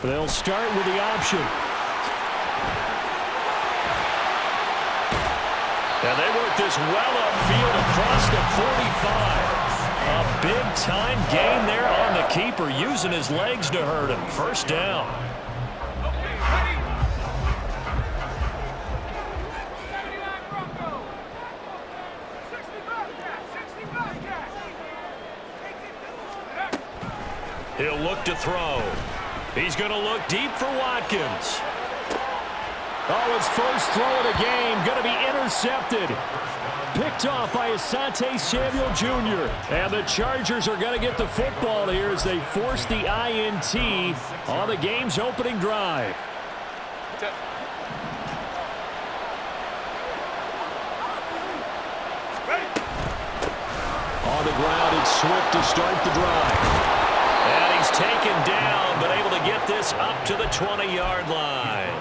They'll start with the option. And they work this well upfield across the 45. A big-time gain there on the keeper, using his legs to hurt him. First down. He'll look to throw. He's going to look deep for Watkins. Oh, his first throw of the game going to be intercepted. Picked off by Asante Samuel Jr. And the Chargers are going to get the football here as they force the INT on the game's opening drive. On the ground, it's Swift to start the drive. And he's taken down, but able to get this up to the 20-yard line.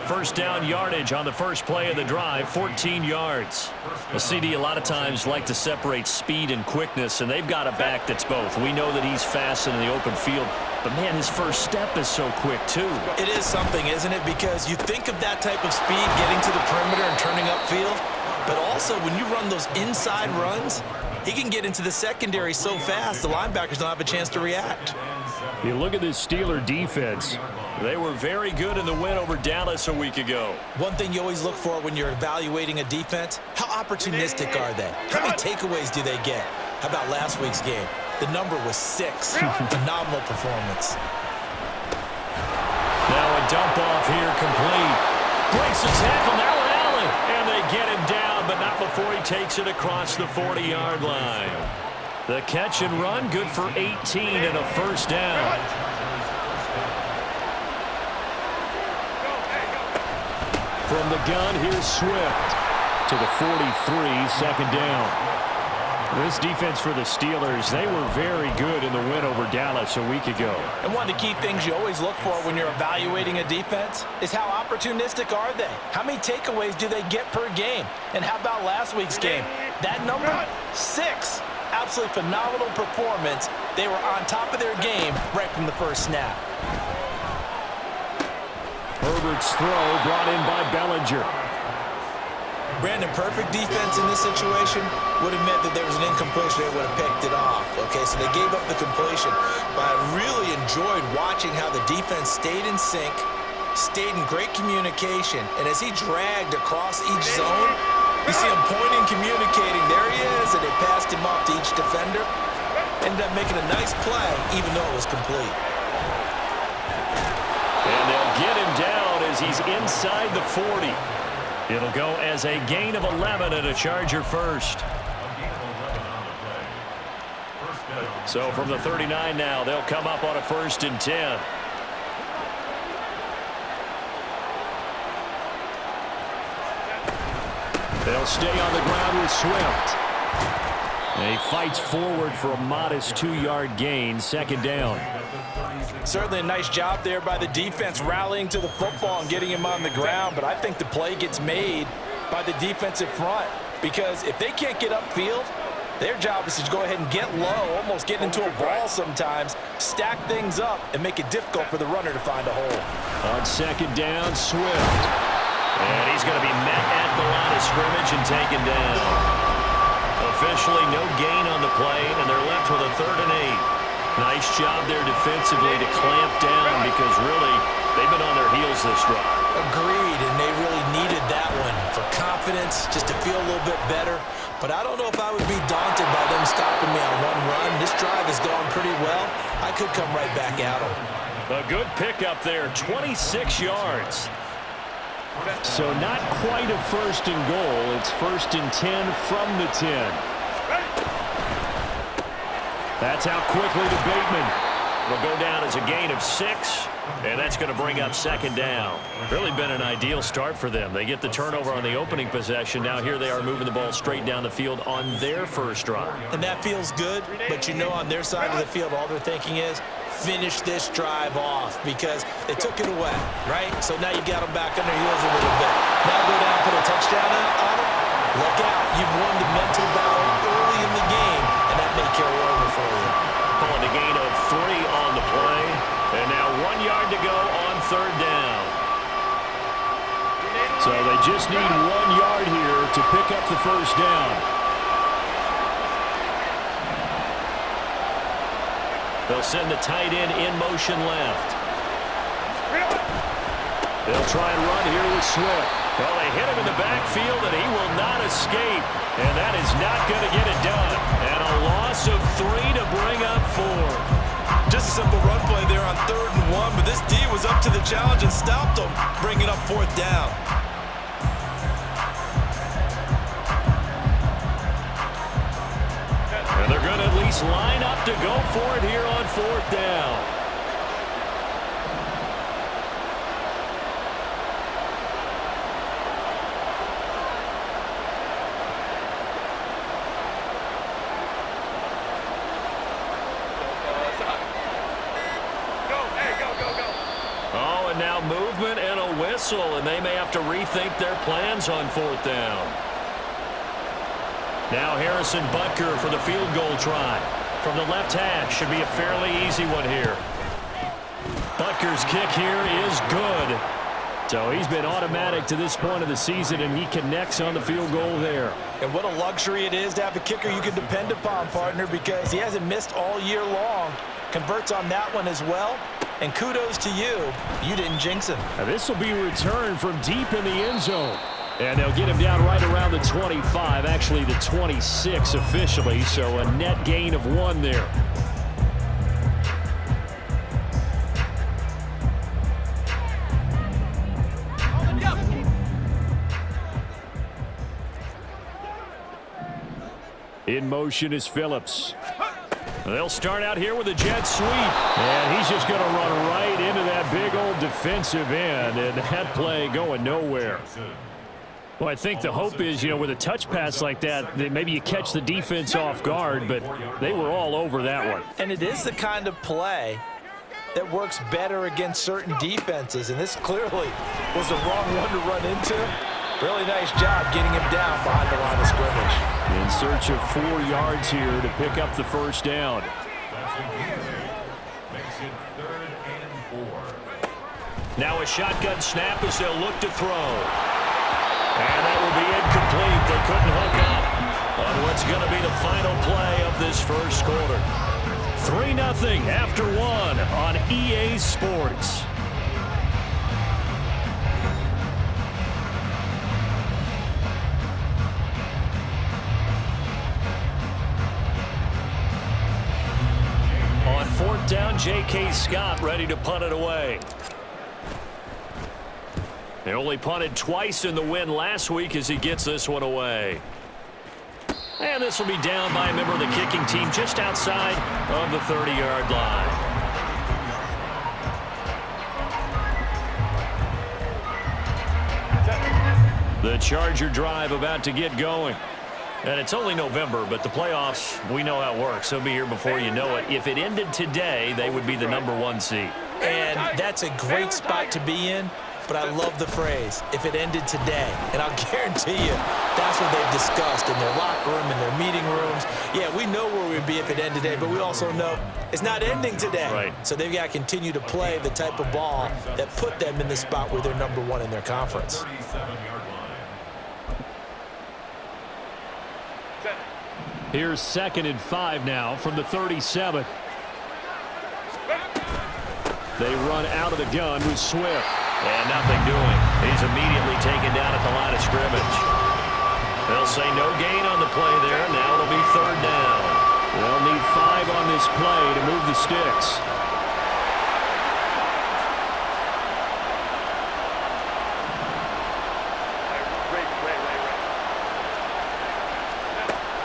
First down yardage on the first play of the drive, 14 yards. A CD a lot of times like to separate speed and quickness, and they've got a back that's both. We know that he's fast in the open field, but, man, his first step is so quick, too. It is something, isn't it? Because you think of that type of speed getting to the perimeter and turning upfield, but also when you run those inside runs, he can get into the secondary so fast the linebackers don't have a chance to react. You look at this Steeler defense. They were very good in the win over Dallas a week ago. One thing you always look for when you're evaluating a defense, how opportunistic are they? How many takeaways do they get? How about last week's game? The number was 6. Phenomenal performance. Now a dump off here complete. Breaks the tackle now with Allen. And they get him down, but not before he takes it across the 40-yard line. The catch and run, good for 18 and a first down. From the gun, here's Swift to the 43, second down. This defense for the Steelers, they were very good in the win over Dallas a week ago. And one of the key things you always look for when you're evaluating a defense is how opportunistic are they? How many takeaways do they get per game? And how about last week's game? That number, 6. Absolutely phenomenal performance. They were on top of their game right from the first snap. Herbert's throw brought in by Bellinger. Brandon, perfect defense in this situation would have meant that there was an incompletion. They would have picked it off. Okay, so they gave up the completion. But I really enjoyed watching how the defense stayed in sync, stayed in great communication. And as he dragged across each zone, you see him pointing, communicating. There he is, and they passed him off to each defender. Ended up making a nice play, even though it was complete. And they'll get him down as he's inside the 40. It'll go as a gain of 11 and a Charger first. So from the 39 now, they'll come up on a 1st and 10. They'll stay on the ground with Swift. And he fights forward for a modest 2-yard gain, second down. Certainly a nice job there by the defense rallying to the football and getting him on the ground, but I think the play gets made by the defensive front because if they can't get upfield, their job is to go ahead and get low, almost get into a ball sometimes, stack things up, and make it difficult for the runner to find a hole. On second down, Swift. And he's going to be met at the line of scrimmage and taken down. Officially no gain on the play, and they're left with a 3rd and 8. Nice job there defensively to clamp down because really they've been on their heels this drive. Agreed, and they really needed that one for confidence, just to feel a little bit better. But I don't know if I would be daunted by them stopping me on one run. This drive has gone pretty well. I could come right back at them. A good pickup there, 26 yards. So not quite a 1st and goal. It's 1st and 10 from the 10. That's out quickly to Bateman. It'll go down as a gain of 6, and that's going to bring up second down. Really been an ideal start for them. They get the turnover on the opening possession. Now here they are moving the ball straight down the field on their first drive. And that feels good, but you know on their side of the field all they're thinking is finish this drive off because they took it away, right? So now you got them back on their heels a little bit. Now go down and put a touchdown on them. Look out. You've won the mental battle early in the game, and that may carry over for you. Pulling a gain of 3 on the play. And now 1 yard to go So they just need 1 yard here to pick up the first down. They'll send the tight end in motion left. They'll try and run here with Swift. Well, they hit him in the backfield, and he will not escape. And that is not going to get it done. And a loss of 3 to bring up 4. Just a simple run play there on 3rd and 1, but this D was up to the challenge and stopped them, bringing up 4th down. And they're going to at least line up to go for it here on 4th down. Oh, and now movement and a whistle, and they may have to rethink their plans on 4th down. Now Harrison Butker for the field goal try. From the left hash, should be a fairly easy one here. Butker's kick here is good. So he's been automatic to this point of the season, and he connects on the field goal there. And what a luxury it is to have a kicker you can depend upon, partner, because he hasn't missed all year long. Converts on that one as well. And kudos to you. You didn't jinx him. Now this will be returned from deep in the end zone. And they'll get him down right around the 25, actually the 26 officially, so a net gain of 1 there. In motion is Phillips. They'll start out here with a jet sweep. And he's just going to run right into that big old defensive end, and that play going nowhere. Well, I think the hope is, with a touch pass like that maybe you catch the defense off guard, but they were all over that one. And it is the kind of play that works better against certain defenses, and this clearly was the wrong one to run into. Really nice job getting him down behind the line of scrimmage. In search of 4 yards here to pick up the first down. Now a shotgun snap as they'll look to throw. And that will be incomplete. They couldn't hook up on what's going to be the final play of this first quarter. 3-0 after 1 on EA Sports. On 4th down, J.K. Scott ready to punt it away. They only punted twice in the win last week as he gets this one away. And this will be down by a member of the kicking team just outside of the 30-yard line. The Charger drive about to get going. And it's only November, but the playoffs, we know how it works. They'll be here before you know it. If it ended today, they would be the #1 seed. And that's a great spot to be in. But I love the phrase, if it ended today. And I'll guarantee you, that's what they've discussed in their locker room, in their meeting rooms. Yeah, we know where we'd be if it ended today, but we also know it's not ending today. Right. So they've got to continue to play the type of ball that put them in the spot where they're #1 in their conference. Here's 2nd and 5 now from the 37. They run out of the gun with Swift. And nothing doing. He's immediately taken down at the line of scrimmage. They'll say no gain on the play there. Now it'll be 3rd down. They'll need 5 on this play to move the sticks.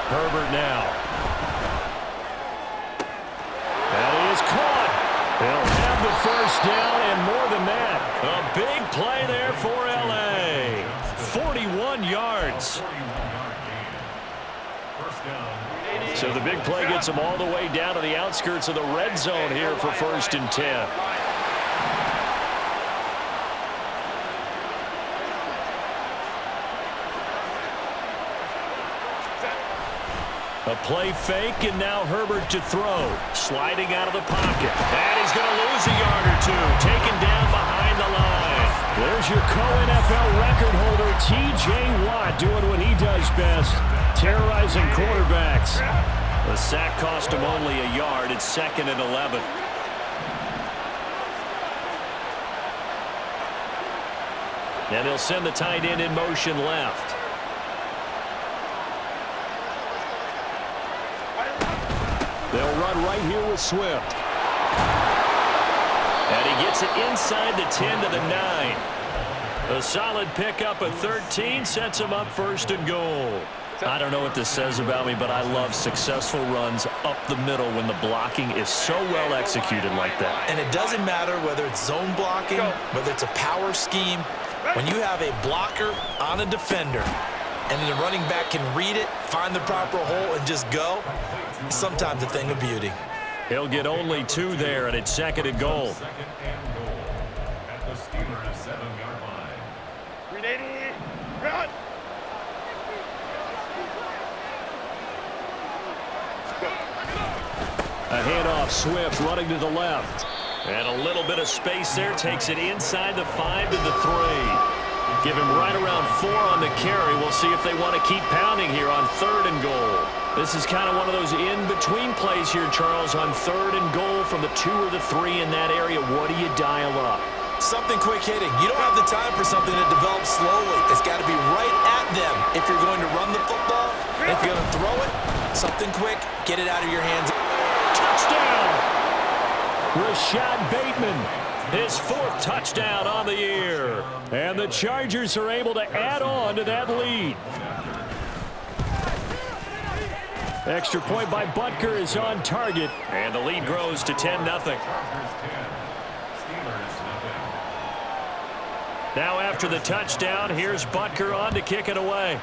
Herbert now. That is caught. They'll have the first down and more than that. A big play there for L.A. 41 yards. So the big play gets them all the way down to the outskirts of the red zone here for 1st and 10. A play fake, and now Herbert to throw. Sliding out of the pocket. And he's going to lose a yard or two. Taken down behind the line. There's your co-NFL record holder, T.J. Watt, doing what he does best, terrorizing quarterbacks. The sack cost him only a yard. It's 2nd and 11. And he'll send the tight end in motion left. They'll run right here with Swift. And he gets it inside the 10 to the 9. A solid pickup at 13 sets him up 1st and goal. I don't know what this says about me, but I love successful runs up the middle when the blocking is so well executed like that. And it doesn't matter whether it's zone blocking, whether it's a power scheme. When you have a blocker on a defender and the running back can read it, find the proper hole, and just go, it's sometimes a thing of beauty. He'll get only 2 there, and it's 2nd and goal. A handoff, Swift running to the left. And a little bit of space there, takes it inside the 5 to the 3. Give him right around 4 on the carry. We'll see if they want to keep pounding here on 3rd and goal. This is kind of one of those in-between plays here, Charles, on 3rd and goal from the 2 or the 3 in that area. What do you dial up? Something quick hitting. You don't have the time for something that develops slowly. It's got to be right at them if you're going to run the football. And if you're going to throw it, something quick, get it out of your hands. Touchdown! Rashad Bateman, his 4th touchdown on the year. And the Chargers are able to add on to that lead. Extra point by Butker is on target. And the lead grows to 10-0. Now after the touchdown, here's Butker on to kick it away.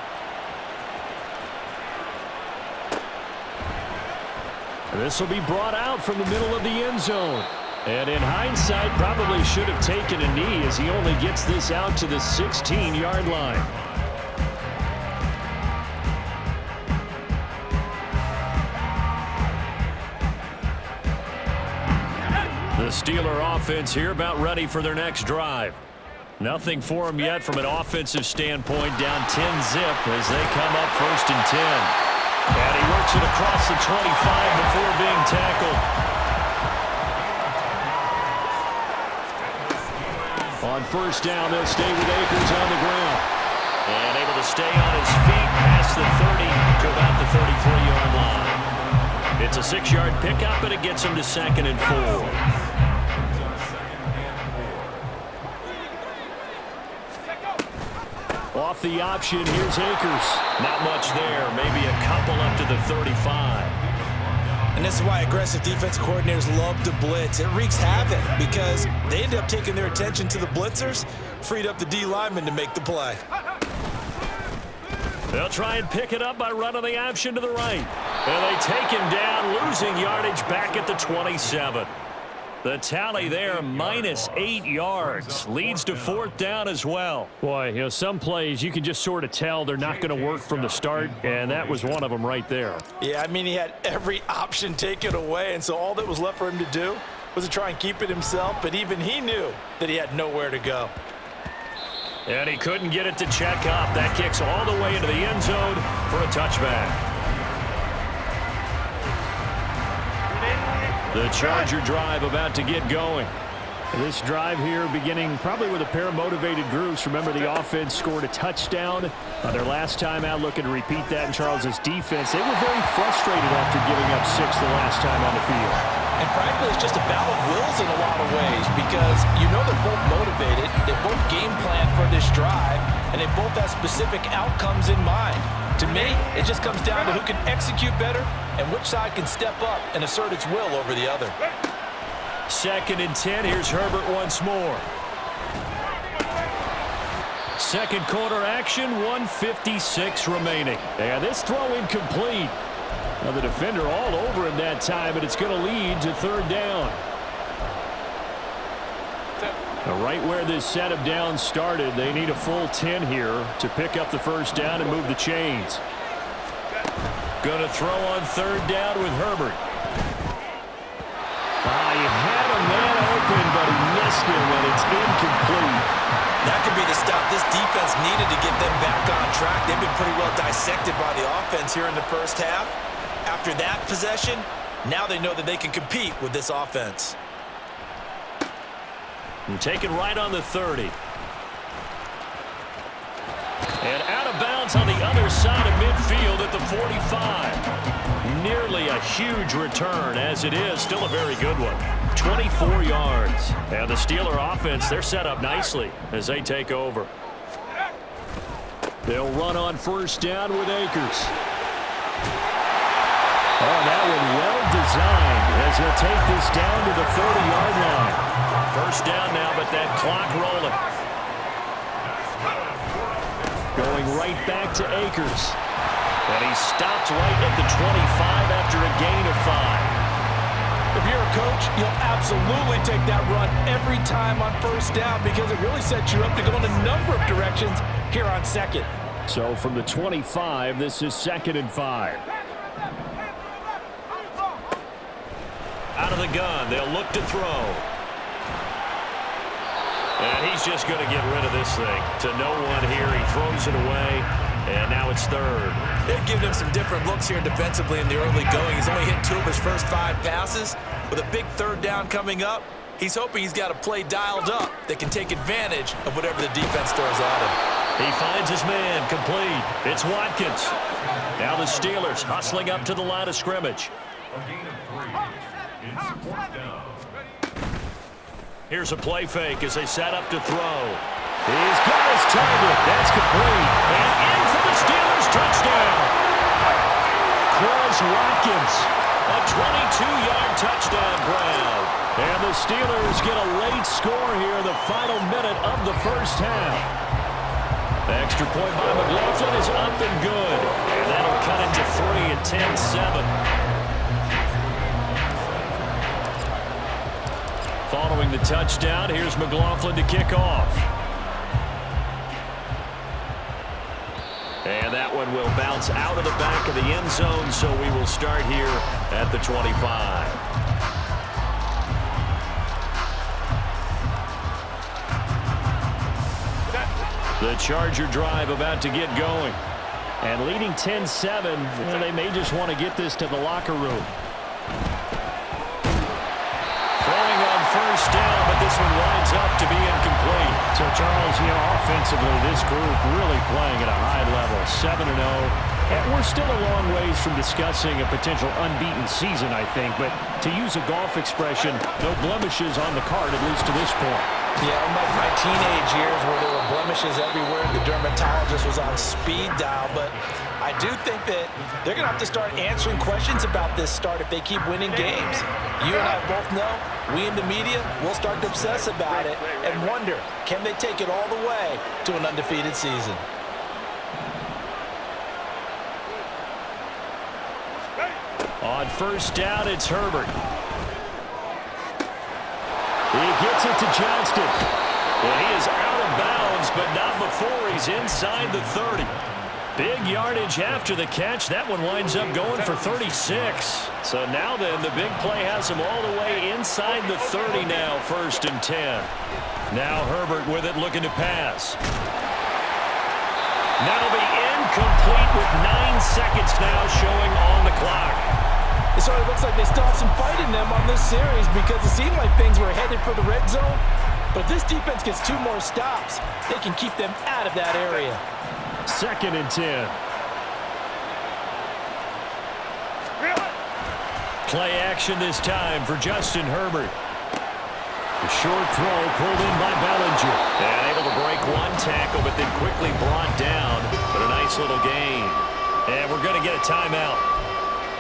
This will be brought out from the middle of the end zone. And in hindsight, probably should have taken a knee as he only gets this out to the 16-yard line. The Steeler offense here about ready for their next drive. Nothing for them yet from an offensive standpoint, down 10-zip as they come up 1st and 10. And he works it across the 25 before being tackled. On 1st down, they'll stay with Akers on the ground. And able to stay on his feet past the 30 to about the 33-yard line. It's a 6-yard pickup, and it gets him to 2nd and 4. Off the option, here's Akers. Not much there, maybe a couple up to the 35. And this is why aggressive defense coordinators love to blitz. It wreaks havoc because they end up taking their attention to the blitzers, freed up the D lineman to make the play. They'll try and pick it up by running the option to the right. And they take him down, losing yardage back at the 27. The tally there, -8 yards. Leads to 4th down as well. Boy, some plays you can just sort of tell they're not going to work from the start, and that was one of them right there. Yeah, I mean, he had every option taken away, and so all that was left for him to do was to try and keep it himself, but even he knew that he had nowhere to go. And he couldn't get it to check up. That kicks all the way into the end zone for a touchback. The Charger drive about to get going. This drive here beginning probably with a pair of motivated groups. Remember, the offense scored a touchdown their last time out, looking to repeat that in Charles's defense. They were very frustrated after giving up 6 the last time on the field. And frankly, it's just a battle of wills in a lot of ways because you know they're both motivated, they both game plan for this drive, and they both have specific outcomes in mind. To me, it just comes down to who can execute better and which side can step up and assert its will over the other. 2nd and 10. Here's Herbert once more. Second quarter action, 1:56 remaining. And this throw incomplete. Now the defender all over him that time, but it's going to lead to 3rd down. Now right where this set of downs started, they need a full 10 here to pick up the 1st down and move the chains. Going to throw on 3rd down with Herbert. He had a man open, but he missed him, and it's incomplete. to stop. This defense needed to get them back on track. They've been pretty well dissected by the offense here in the first half. After that possession, now they know that they can compete with this offense. And taken right on the 30. And out of bounds on the other side of midfield at the 45. Nearly a huge return, as it is still a very good one. 24 yards. And the Steeler offense, they're set up nicely as they take over. They'll run on first down with Akers. Oh, that one well designed as he'll take this down to the 40-yard line. First down now, but that clock rolling. Going right back to Akers. And he stopped right at the 25 after a gain of 5. If you're a coach, you'll absolutely take that run every time on first down because it really sets you up to go in a number of directions here on second. So from the 25, this is 2nd and 5. Out of the gun, they'll look to throw. And he's just going to get rid of this thing. To no one here, he throws it away, and now it's 3rd. They've given him some different looks here defensively in the early going. He's only hit 2 of his first 5 passes. With a big 3rd down coming up, he's hoping he's got a play dialed up that can take advantage of whatever the defense throws at him. He finds his man, complete. It's Watkins. Now the Steelers hustling up to the line of scrimmage. Here's a play fake as they set up to throw. He's got his target. That's complete. And in for the Steelers touchdown. Chris Watkins, a 22-yard touchdown grab. And the Steelers get a late score here in the final minute of the first half. The extra point by McLaughlin is up and good. And that'll cut it to 3 at 10-7. Following the touchdown, here's McLaughlin to kick off. And that one will bounce out of the back of the end zone, so we will start here at the 25. The Charger drive about to get going. And leading 10-7, they may just want to get this to the locker room. Throwing on first down, but this one winds up to be incomplete. So, Charles, offensively, this group really playing at a high level, 7-0. And we're still a long ways from discussing a potential unbeaten season, I think. But to use a golf expression, no blemishes on the card, at least to this point. Yeah, unlike my teenage years where there were blemishes everywhere, the dermatologist was on speed dial. But I do think that they're going to have to start answering questions about this start if they keep winning games. You and I both know, we in the media, will start to obsess about it and wonder, can they take it all the way to an undefeated season? On first down, it's Herbert. He gets it to Johnston. And he is out of bounds, but not before he's inside the 30. Big yardage after the catch. That one winds up going for 36. So now then, the big play has him all the way inside the 30 now, 1st and 10. Now Herbert with it, looking to pass. That'll be incomplete with 9 seconds now showing on the clock. It sort of looks like they still have some fight in them on this series because it seemed like things were headed for the red zone. But if this defense gets 2 more stops, they can keep them out of that area. 2nd and 10. Play action this time for Justin Herbert. A short throw pulled in by Bellinger. And able to break 1 tackle, but then quickly brought down. But a nice little gain. And we're going to get a timeout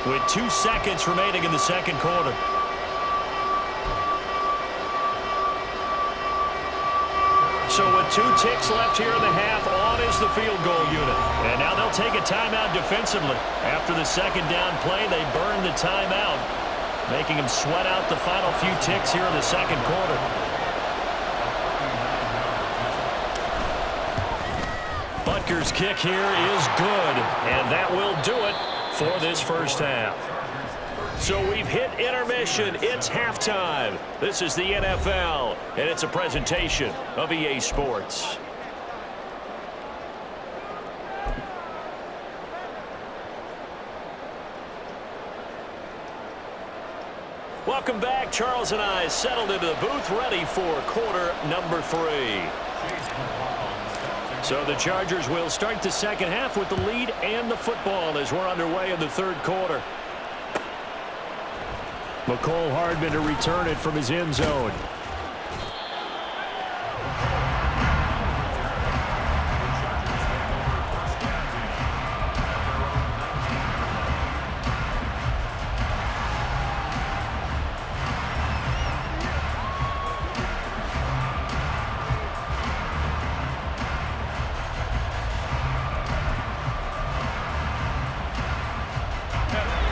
with 2 seconds remaining in the second quarter. So with 2 ticks left here in the half, on is the field goal unit. And now they'll take a timeout defensively. After the second down play, they burn the timeout, making them sweat out the final few ticks here in the second quarter. Butker's kick here is good, and that will do it for this first half. So we've hit intermission. It's halftime. This is the NFL, and it's a presentation of EA Sports. Welcome back. Charles and I settled into the booth ready for quarter number 3. So the Chargers will start the second half with the lead and the football as we're underway in the third quarter. McCole Hardman to return it from his end zone.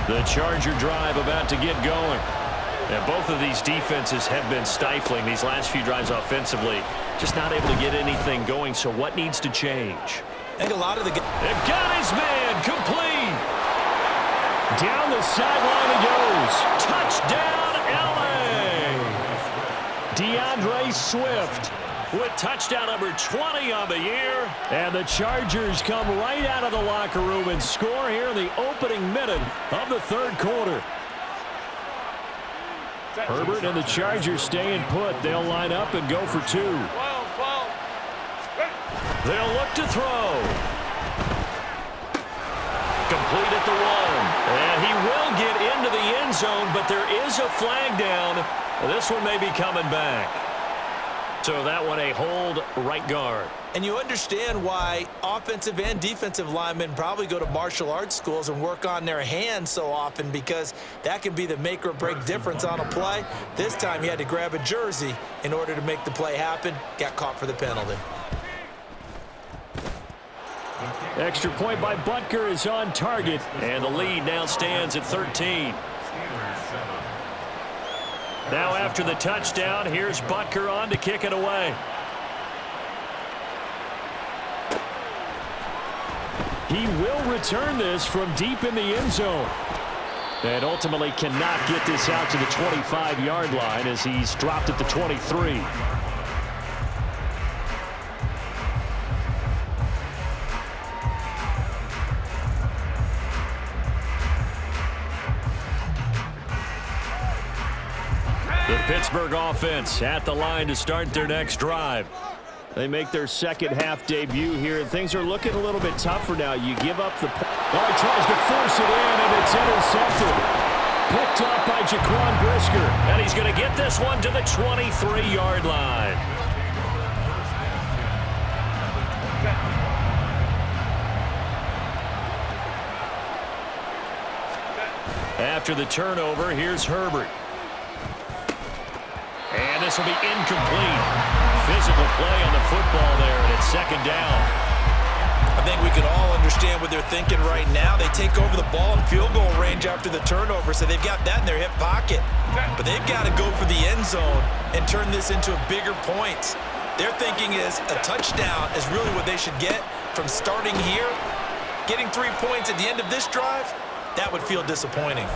The Charger drive about to get going. And both of these defenses have been stifling these last few drives offensively. Just not able to get anything going, so what needs to change? I think a lot of the... They've got his man complete. Down the sideline he goes. Touchdown, L.A. DeAndre Swift with touchdown number 20 on the year. And the Chargers come right out of the locker room and score here in the opening minute of the third quarter. Herbert and the Chargers staying put. They'll line up and go for 2. They'll look to throw. Complete at the 1. And he will get into the end zone, but there is a flag down. This one may be coming back. So that one a hold right guard. And you understand why offensive and defensive linemen probably go to martial arts schools and work on their hands so often, because that can be the make or break difference on a play. This time he had to grab a jersey in order to make the play happen. Got caught for the penalty. Extra point by Butker is on target, and the lead now stands at 13. Now after the touchdown, here's Butker on to kick it away. He will return this from deep in the end zone. And ultimately cannot get this out to the 25-yard line as he's dropped at the 23. The Pittsburgh offense at the line to start their next drive. They make their second half debut here, and things are looking a little bit tougher now. You give up the... Oh, he tries to force it in, and it's intercepted. Picked up by Jaquan Brisker. And he's going to get this one to the 23-yard line. After the turnover, here's Herbert. And this will be incomplete. Physical play on the football there, and it's second down. I think we can all understand what they're thinking right now. They take over the ball in field goal range after the turnover, so they've got that in their hip pocket. But they've got to go for the end zone and turn this into a bigger point. Their thinking is a touchdown is really what they should get from starting here. Getting 3 points at the end of this drive, that would feel disappointing.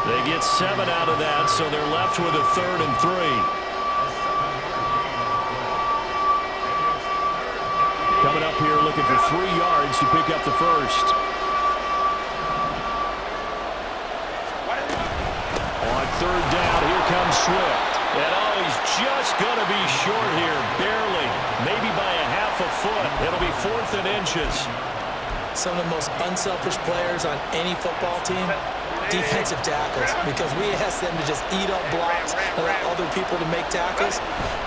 They get 7 out of that, so they're left with a 3rd and 3. Coming up here looking for 3 yards to pick up the first. On 3rd down, here comes Swift. And oh, he's just going to be short here, barely. Maybe by a half a foot. It'll be 4th and inches. Some of the most unselfish players on any football team, defensive tackles, because we ask them to just eat up blocks and allow other people to make tackles.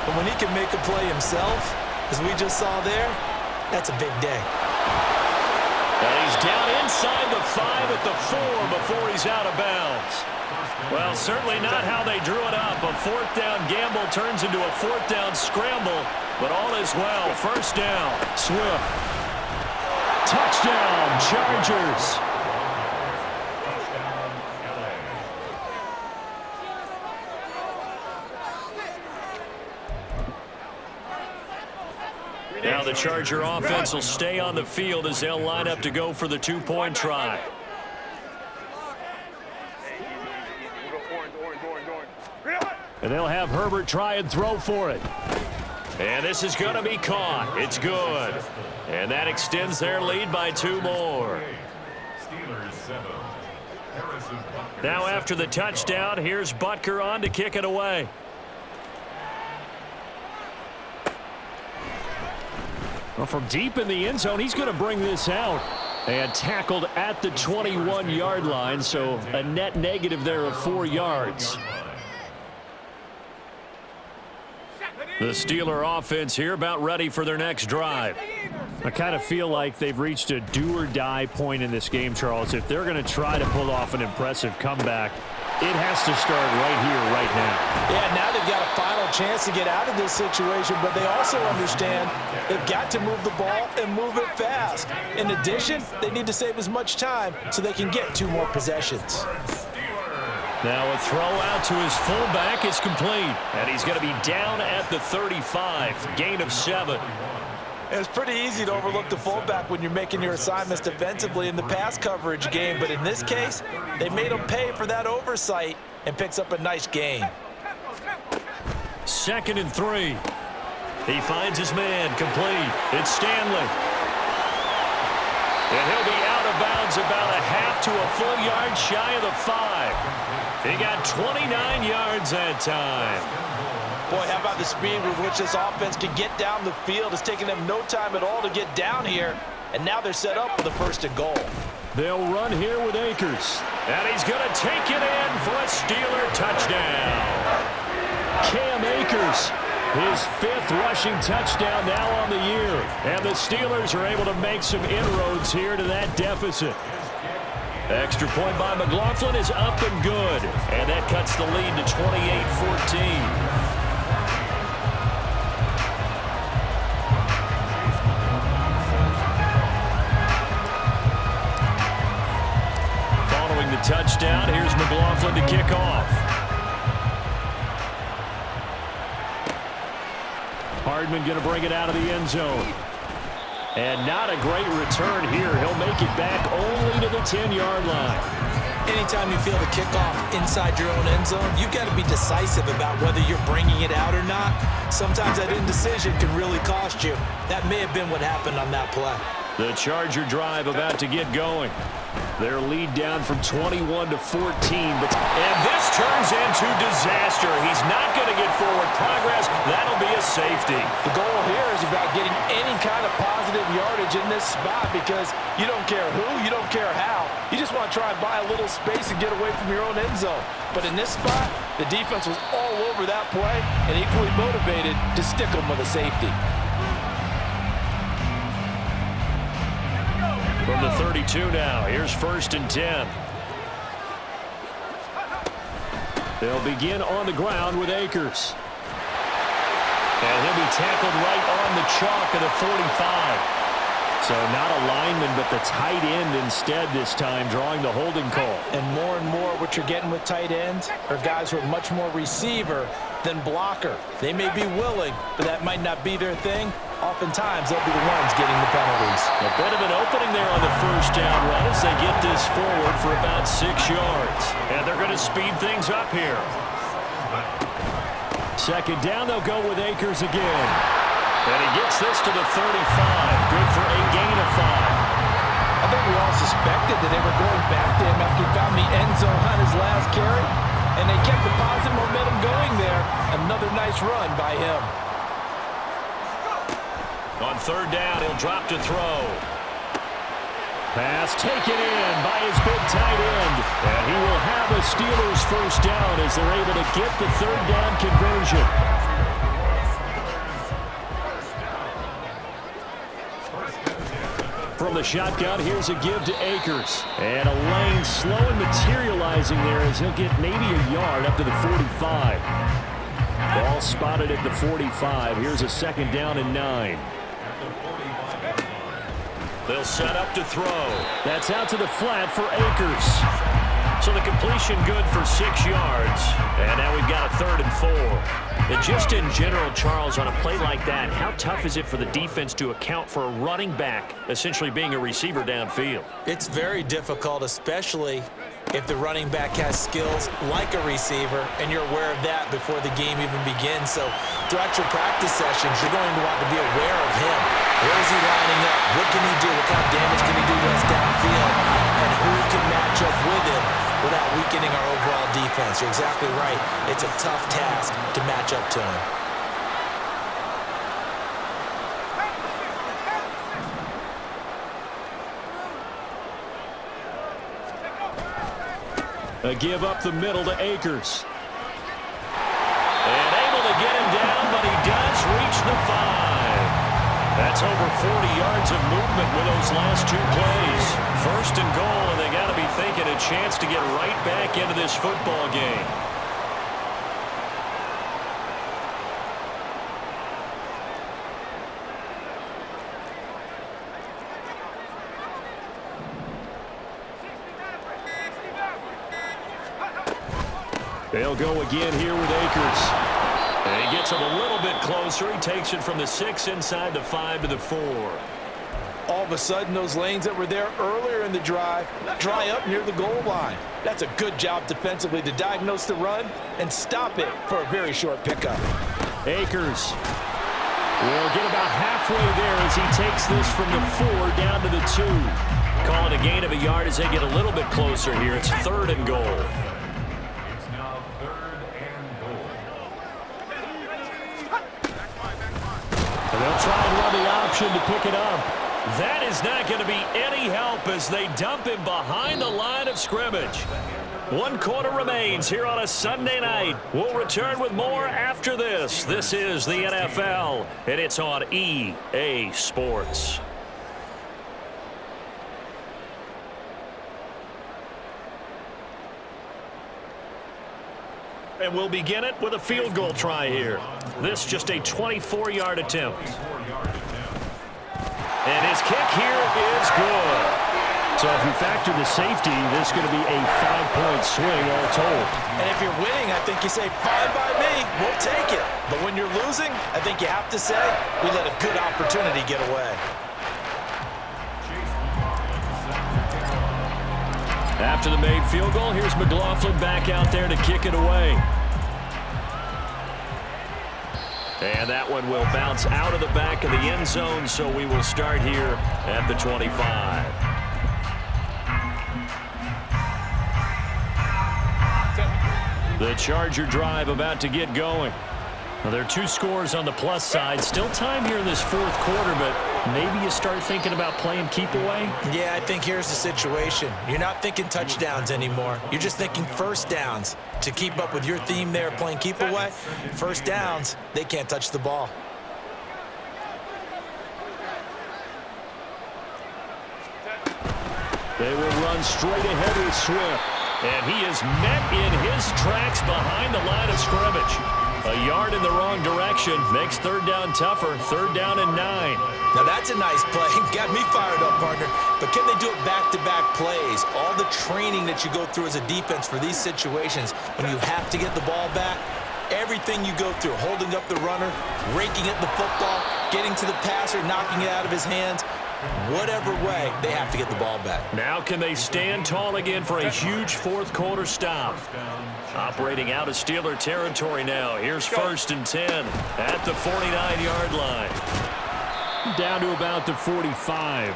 But when he can make a play himself, as we just saw there, that's a big day. And he's down inside the 5 at the 4 before he's out of bounds. Well, certainly not how they drew it up. A 4th down gamble turns into a 4th down scramble, but all is well. First down, Swift. Touchdown, Chargers. Now the Charger offense will stay on the field as they'll line up to go for the 2-point try. And they'll have Herbert try and throw for it. And this is going to be caught. It's good. And that extends their lead by 2 more. Now after the touchdown, here's Butker on to kick it away. Well, from deep in the end zone, he's going to bring this out. And tackled at the 21-yard line, so a net negative there of 4 yards. The Steeler offense here about ready for their next drive. I kind of feel like they've reached a do-or-die point in this game, Charles. If they're going to try to pull off an impressive comeback, it has to start right here, right now. Yeah, now they've got a final chance to get out of this situation, but they also understand they've got to move the ball and move it fast. In addition, they need to save as much time so they can get 2 more possessions. Now a throw out to his fullback is complete, and he's going to be down at the 35, gain of 7. It's pretty easy to overlook the fullback when you're making your assignments defensively in the pass coverage game, but in this case, they made him pay for that oversight and picks up a nice gain. 2nd and 3. He finds his man, complete. It's Stanley. And he'll be out of bounds about a half to a full yard shy of the 5. He got 29 yards that time. Boy, how about the speed with which this offense can get down the field? It's taking them no time at all to get down here, and now they're set up for the 1st and goal. They'll run here with Akers. And he's going to take it in for a Steeler touchdown. Cam Akers, his 5th rushing touchdown now on the year. And the Steelers are able to make some inroads here to that deficit. Extra point by McLaughlin is up and good. And that cuts the lead to 28-14. Touchdown. Here's McLaughlin to kick off. Hardman going to bring it out of the end zone. And not a great return here. He'll make it back only to the 10-yard line. Anytime you feel the kickoff inside your own end zone, you've got to be decisive about whether you're bringing it out or not. Sometimes that indecision can really cost you. That may have been what happened on that play. The Charger drive about to get going. Their lead down from 21 to 14. And this turns into disaster. He's not going to get forward progress. That'll be a safety. The goal here is about getting any kind of positive yardage in this spot because you don't care who, you don't care how. You just want to try and buy a little space and get away from your own end zone. But in this spot, the defense was all over that play and equally motivated to stick them with a safety. From the 32 now, here's 1st and 10. They'll begin on the ground with Akers. And he'll be tackled right on the chalk of the 45. So not a lineman, but the tight end instead this time, drawing the holding call. And more what you're getting with tight ends are guys who are much more receiver than blocker. They may be willing, but that might not be their thing. Oftentimes, they'll be the ones getting the penalties. A bit of an opening there on the 1st down run as they get this forward for about 6 yards. And they're going to speed things up here. 2nd down, they'll go with Akers again. And he gets this to the 35. Good for a gain of 5. I think we all suspected that they were going back to him after he found the end zone on his last carry. And they kept the positive momentum going there. Another nice run by him. On 3rd down, he'll drop to throw. Pass taken in by his big tight end. And he will have a Steelers 1st down as they're able to get the 3rd down conversion. From the shotgun, here's a give to Akers. And a lane slow and materializing there as he'll get maybe a yard up to the 45. Ball spotted at the 45. Here's a 2nd down and 9. They'll set up to throw. That's out to the flat for Akers. So the completion good for 6 yards. And now we've got a 3rd and 4. And just in general, Charles, on a play like that, how tough is it for the defense to account for a running back essentially being a receiver downfield? It's very difficult, especially if the running back has skills like a receiver, and you're aware of that before the game even begins. So throughout your practice sessions, you're going to want to be aware of him. Where is he lining up? What can he do? What kind of damage can he do to us downfield? And who can match up with him without weakening our overall defense. You're exactly right. It's a tough task to match up to him. A give up the middle to Akers. And able to get him down, but he does reach the 5. That's over 40 yards of movement with those last 2 plays. First and goal, and they got to be thinking a chance to get right back into this football game. They'll go again here with Akers. And he gets him a little bit closer. He takes it from the 6 inside the 5 to the 4. All of a sudden, those lanes that were there earlier in the drive dry up near the goal line. That's a good job defensively to diagnose the run and stop it for a very short pickup. Akers will get about halfway there as he takes this from the 4 down to the 2. Calling a gain of a yard as they get a little bit closer here. It's 3rd and goal. They'll try and run the option to pick it up. That is not going to be any help as they dump him behind the line of scrimmage. 1 quarter remains here on a Sunday night. We'll return with more after this. This is the NFL, and it's on EA Sports. And we'll begin it with a field goal try here. This just a 24-yard attempt. And his kick here is good. So if you factor the safety, this is going to be a 5-point swing all told. And if you're winning, I think you say, fine by me, we'll take it. But when you're losing, I think you have to say, we let a good opportunity get away. After the made field goal, here's McLaughlin back out there to kick it away. And that one will bounce out of the back of the end zone, so we will start here at the 25. The Charger drive about to get going. Well, there are 2 scores on the plus side. Still time here in this 4th quarter, but maybe you start thinking about playing keep away? Yeah, I think here's the situation. You're not thinking touchdowns anymore. You're just thinking first downs. To keep up with your theme there, playing keep away, first downs, they can't touch the ball. They will run straight ahead with Swift. And he is met in his tracks behind the line of scrimmage. A yard in the wrong direction makes 3rd down tougher. 3rd down and 9. Now that's a nice play. Got me fired up, partner. But can they do it back-to-back plays? All the training that you go through as a defense for these situations, when you have to get the ball back, everything you go through, holding up the runner, raking at the football, getting to the passer, knocking it out of his hands, whatever way, they have to get the ball back. Now can they stand tall again for a huge 4th quarter stop? Operating out of Steeler territory now. Here's 1st and 10 at the 49-yard line. Down to about the 45.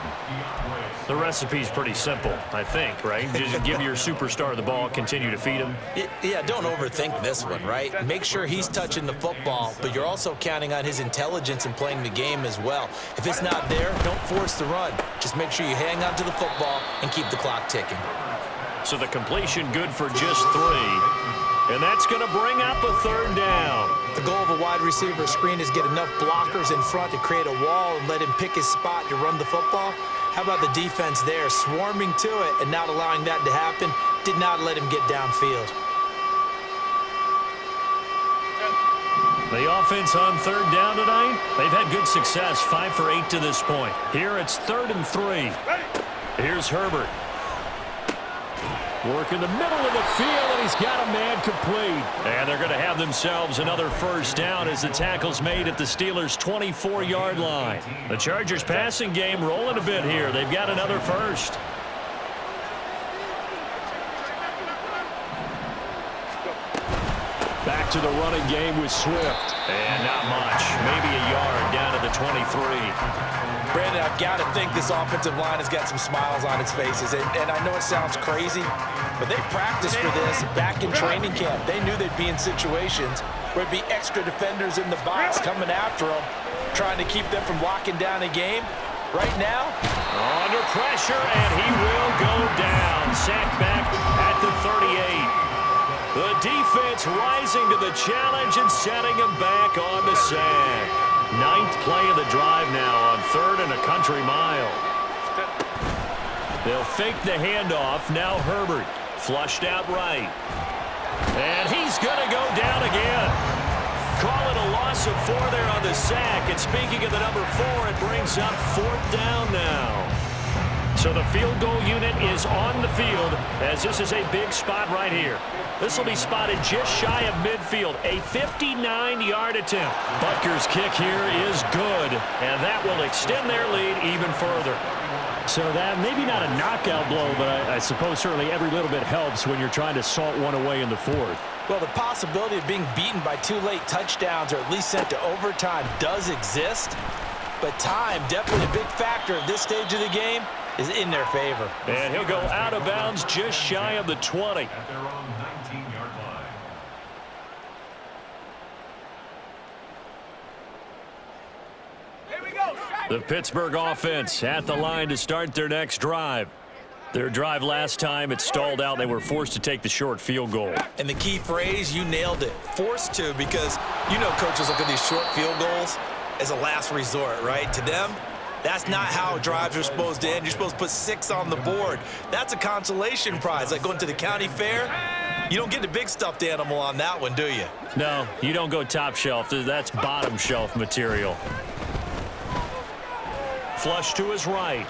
The recipe's pretty simple, I think, right? Just give your superstar the ball, continue to feed him. Yeah, don't overthink this one, right? Make sure he's touching the football, but you're also counting on his intelligence in playing the game as well. If it's not there, don't force the run. Just make sure you hang on to the football and keep the clock ticking. So the completion good for just 3. And that's going to bring up a 3rd down. The goal of a wide receiver screen is get enough blockers in front to create a wall and let him pick his spot to run the football. How about the defense there, swarming to it and not allowing that to happen? Did not let him get downfield. The offense on 3rd down tonight, they've had good success, 5 for 8 to this point. Here it's 3rd and 3. Here's Herbert. Work in the middle of the field, and he's got a man complete. And they're going to have themselves another 1st down as the tackle's made at the Steelers' 24-yard line. The Chargers' passing game rolling a bit here. They've got another 1st. Back to the running game with Swift. And not much. Maybe a yard down to the 23. Brandon, I've got to think this offensive line has got some smiles on its faces. And I know it sounds crazy, but they practiced for this back in training camp. They knew they'd be in situations where it'd be extra defenders in the box coming after them, trying to keep them from locking down a game. Right now, under pressure, and he will go down. Sacked back at the 38. The defense rising to the challenge and setting him back on the sack. 9th play of the drive now on 3rd and a country mile. They'll fake the handoff. Now Herbert flushed out right. And he's going to go down again. Call it a loss of 4 there on the sack. And speaking of the number 4, it brings up 4th down now. So the field goal unit is on the field as this is a big spot right here. This will be spotted just shy of midfield. A 59-yard attempt. Butker's kick here is good, and that will extend their lead even further. So that maybe not a knockout blow, but I suppose certainly every little bit helps when you're trying to salt one away in the 4th. Well, the possibility of being beaten by 2 late touchdowns or at least sent to overtime does exist, but time, definitely a big factor at this stage of the game, is in their favor. And he'll go out of bounds just shy of the 20. At their own 19-yard line. The Pittsburgh offense at the line to start their next drive. Their drive last time, it stalled out. They were forced to take the short field goal. And the key phrase, you nailed it. Forced to, because you know coaches look at these short field goals as a last resort, right? To them, that's not how drives are supposed to end. You're supposed to put 6 on the board. That's a consolation prize, like going to the county fair. You don't get the big stuffed animal on that one, do you? No, you don't go top shelf. That's bottom shelf material. Flush to his right.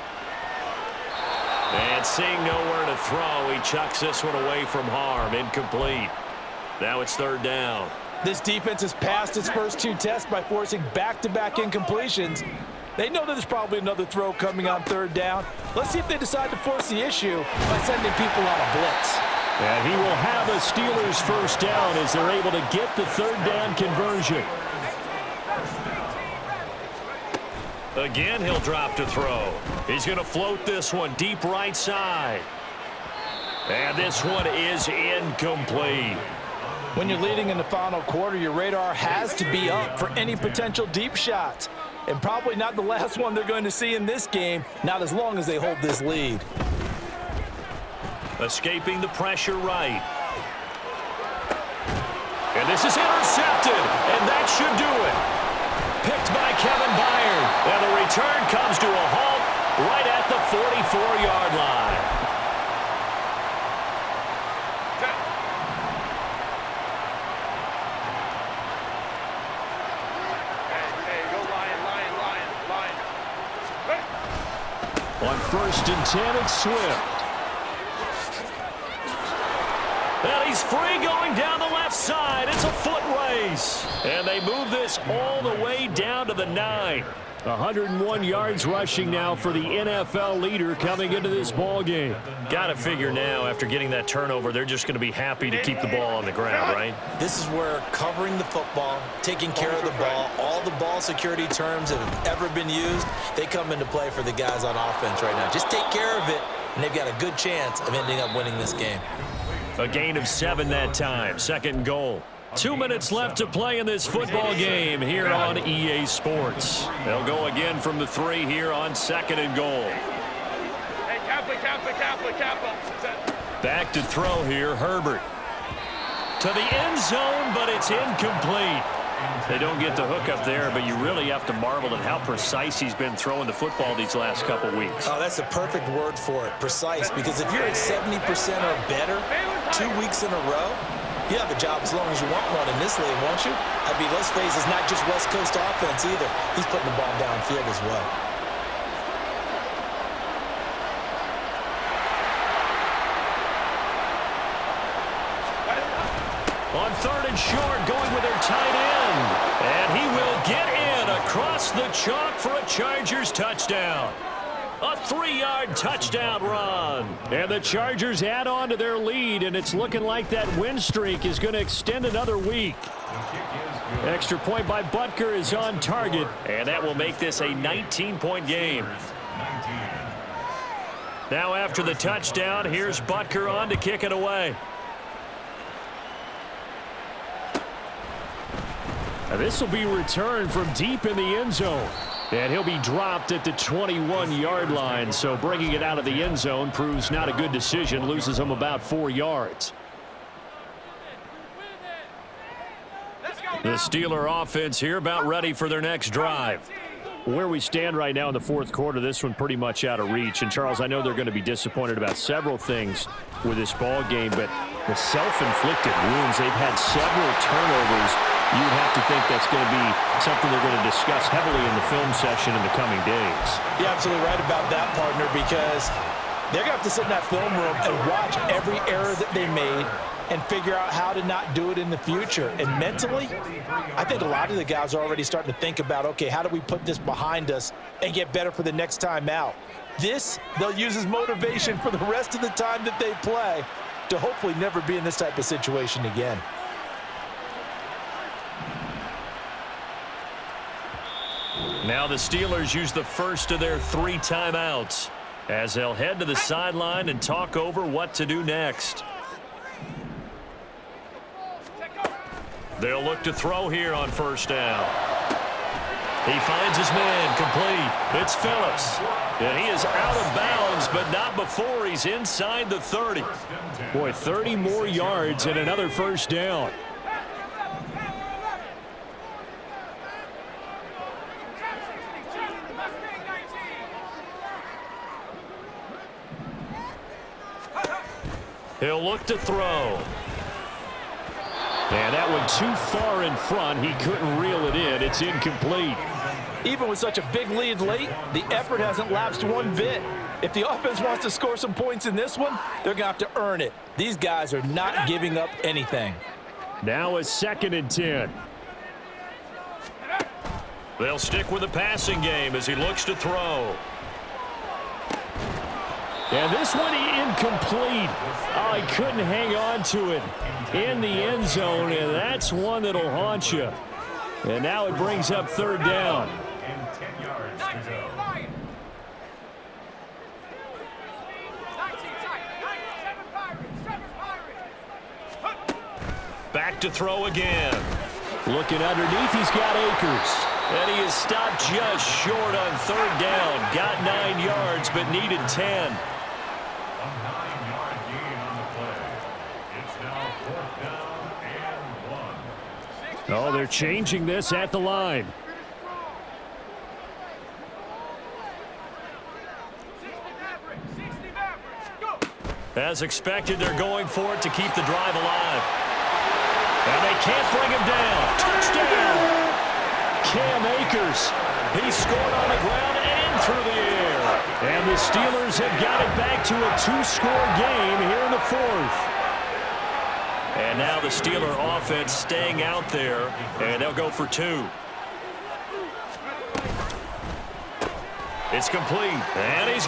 And seeing nowhere to throw, he chucks this one away from harm. Incomplete. Now it's 3rd down. This defense has passed its first 2 tests by forcing back-to-back incompletions. They know that there's probably another throw coming on 3rd down. Let's see if they decide to force the issue by sending people on a blitz. And he will have a Steelers first down as they're able to get the 3rd down conversion. Again, he'll drop to throw. He's going to float this one deep right side. And this one is incomplete. When you're leading in the final quarter, your radar has to be up for any potential deep shots. And probably not the last one they're going to see in this game, not as long as they hold this lead. Escaping the pressure right. And this is intercepted, and that should do it. Picked by Kevin Byard. And the return comes to a halt right at the 44-yard line. On 1st and 10, it's Swift. And he's free going down the left side. It's a foot race. And they move this all the way down to the 9. 101 yards rushing now for the NFL leader coming into this ball game. Got to figure now, after getting that turnover, they're just going to be happy to keep the ball on the ground, right? This is where covering the football, taking care of the ball, all the ball security terms that have ever been used, they come into play for the guys on offense right now. Just take care of it, and they've got a good chance of ending up winning this game. A gain of 7 that time. 2nd and goal. 2 minutes left to play in this football game here on EA Sports. They'll go again from the 3 here on 2nd and goal. Hey, Kappa. Back to throw here, Herbert. To the end zone, but it's incomplete. They don't get the hook up there, but you really have to marvel at how precise he's been throwing the football these last couple weeks. Oh, that's the perfect word for it, precise, because if you're at 70% or better 2 weeks in a row, you have a job as long as you want one in this league, won't you? I mean, let's face it, it's not just West Coast offense either. He's putting the ball downfield as well. On 3rd and short, going with their tight end. And he will get in across the chalk for a Chargers touchdown. A 3-yard touchdown run. And the Chargers add on to their lead, and it's looking like that win streak is going to extend another week. Extra point by Butker is on target. And that will make this a 19-point game. Now after the touchdown, here's Butker on to kick it away. Now this will be returned from deep in the end zone. And he'll be dropped at the 21-yard line, so bringing it out of the end zone proves not a good decision, loses him about 4 yards. The Steeler offense here about ready for their next drive. Where we stand right now in the fourth quarter, this one pretty much out of reach. And, Charles, I know they're going to be disappointed about several things with this ball game, but the self-inflicted wounds, they've had several turnovers. You'd have to think that's going to be something they're going to discuss heavily in the film session in the coming days. You're absolutely right about that, partner, because they're going to have to sit in that film room and watch every error that they made and figure out how to not do it in the future. And mentally, I think a lot of the guys are already starting to think about, okay, how do we put this behind us and get better for the next time out? This, they'll use as motivation for the rest of the time that they play to hopefully never be in this type of situation again. Now the Steelers use the first of their 3 timeouts as they'll head to the sideline and talk over what to do next. They'll look to throw here on first down. He finds his man complete. It's Phillips. And he is out of bounds, but not before he's inside the 30. Boy, 30 more yards and another first down. He'll look to throw. And that one too far in front. He couldn't reel it in. It's incomplete. Even with such a big lead late, the effort hasn't lapsed one bit. If the offense wants to score some points in this one, they're going to have to earn it. These guys are not giving up anything. Now a 2nd and 10. They'll stick with the passing game as he looks to throw. And this one incomplete. Oh, he couldn't hang on to it in the end zone, and that's one that'll haunt you. And now it brings up 3rd down. And 10 yards to go. Back to throw again. Looking underneath, he's got Akers. And he is stopped just short on 3rd down. Got 9 yards, but needed 10. A 9-yard gain on the play. It's now 4th down and 1. Oh, they're changing this at the line. As expected, they're going for it to keep the drive alive. And they can't bring him down. Touchdown! Cam Akers. He scored on the ground and through the air. And the Steelers have got it back to a 2-score game here in the 4th. And now the Steeler offense staying out there, and they'll go for 2. It's complete, and he's